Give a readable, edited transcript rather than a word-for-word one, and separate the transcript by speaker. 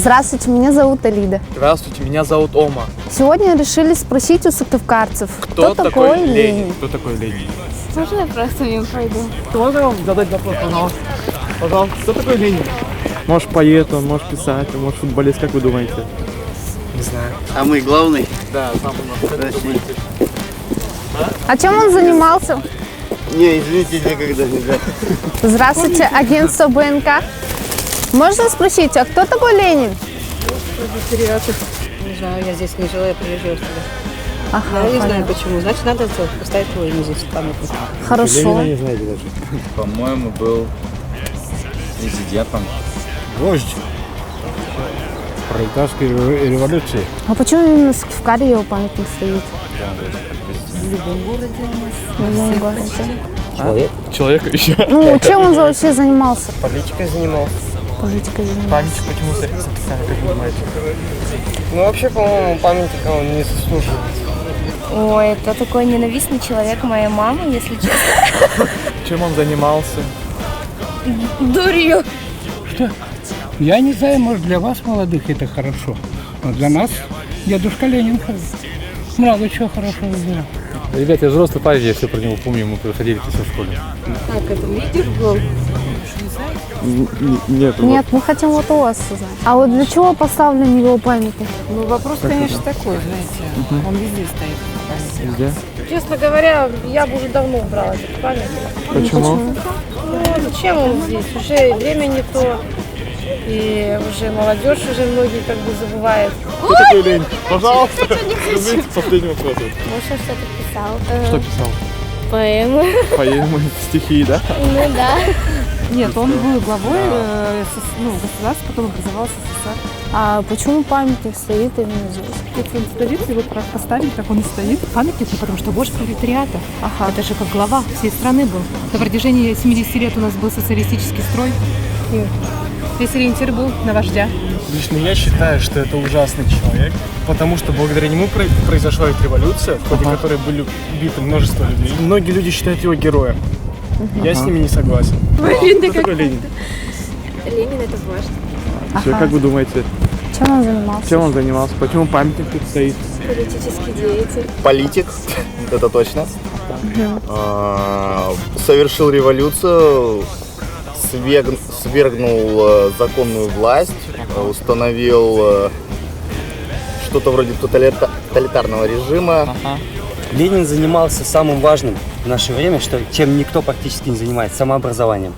Speaker 1: Здравствуйте, меня зовут Алида.
Speaker 2: Здравствуйте, меня зовут Ома.
Speaker 1: Сегодня решили спросить у сыктывкарцев,
Speaker 2: Кто такой Ленин? Кто такой Ленин?
Speaker 3: Можно я просто мимо пройду?
Speaker 2: Можно вам задать вопрос, пожалуйста? Пожалуйста, кто такой Ленин? Может поэт он, может писатель, может футболист, как вы думаете? Не знаю.
Speaker 4: Самый главный?
Speaker 2: Да, сам
Speaker 4: России.
Speaker 1: А чем он занимался?
Speaker 4: Не, извините, никогда нельзя.
Speaker 1: Здравствуйте, агентство БНК. Можно спросить, а кто такой Ленин?
Speaker 5: Не знаю, я здесь не жила, я приезжала сюда.
Speaker 1: Ага,
Speaker 5: Я не знаю
Speaker 1: понятно.
Speaker 5: почему. Значит, надо поставить его имя здесь памятник.
Speaker 1: Хорошо.
Speaker 4: Не знаете даже.
Speaker 6: По-моему, был президентом.
Speaker 4: Вождь пролетарской революции.
Speaker 1: А почему именно в Сыктывкаре его памятник стоит?
Speaker 5: В любом городе у нас.
Speaker 1: В любом городе.
Speaker 4: Человек.
Speaker 2: Человек еще.
Speaker 1: Ну, чем он вообще занимался?
Speaker 4: Политикой занимался.
Speaker 1: Политикой занимался.
Speaker 2: Памятник почему Сыктывкар, как вы думаете?
Speaker 4: Ну, вообще, по-моему, памятника он не заслуживает.
Speaker 3: Ой, это такой ненавистный человек, моя мама, если честно.
Speaker 2: Чем он занимался?
Speaker 3: Дурью.
Speaker 7: Я не знаю, может, для вас, молодых, это хорошо. Но для нас дедушка Ленин много чего хорошего сделал.
Speaker 8: Ребят, я взрослый парень, я все про него помню, мы проходили это все в школе.
Speaker 5: Так, это лидер был.
Speaker 2: Нет.
Speaker 1: Нет, мы хотим вот у вас узнать. А вот для чего поставлен его памятник?
Speaker 5: Ну, вопрос, конечно, такой, знаете. Он везде стоит. памятник.
Speaker 2: Везде?
Speaker 5: Честно говоря, я бы уже давно убрала этот памятник.
Speaker 2: Почему?
Speaker 5: Ну, зачем он здесь? Уже время не то. И уже молодежь уже многие как бы забывает.
Speaker 2: Кто такой Ленин? Пожалуйста. Последний вопрос.
Speaker 3: Может, что-то писал.
Speaker 2: Что писал?
Speaker 3: Поэмы.
Speaker 2: Поэмы, стихи, да?
Speaker 3: Ну да.
Speaker 9: Нет, он был главой государства, потом образовался СССР.
Speaker 1: А почему памятник стоит именно здесь?
Speaker 9: Если он стоит, его поставили, так он и стоит. Памятник, потому что вождь пролетариата.
Speaker 1: Ага.
Speaker 9: Это же как глава всей страны был. На протяжении 70 лет у нас был социалистический строй. И весь ориентир был на вождя.
Speaker 10: Лично я считаю, что это ужасный человек, потому что благодаря нему произошла эта революция, в ходе которой были убиты множество людей. Многие люди считают его героем. Я с ними не согласен. Кто такой Ленин?
Speaker 3: Ленин это вождь.
Speaker 2: Все, как вы думаете?
Speaker 1: Чем он занимался?
Speaker 2: Чем он занимался? Почему памятник тут стоит?
Speaker 3: Политический деятель.
Speaker 4: Политик, это точно. Совершил революцию, свергнул законную власть, установил что-то вроде тоталитарного режима.
Speaker 11: Ленин занимался самым важным в наше время, чем никто практически не занимается, самообразованием.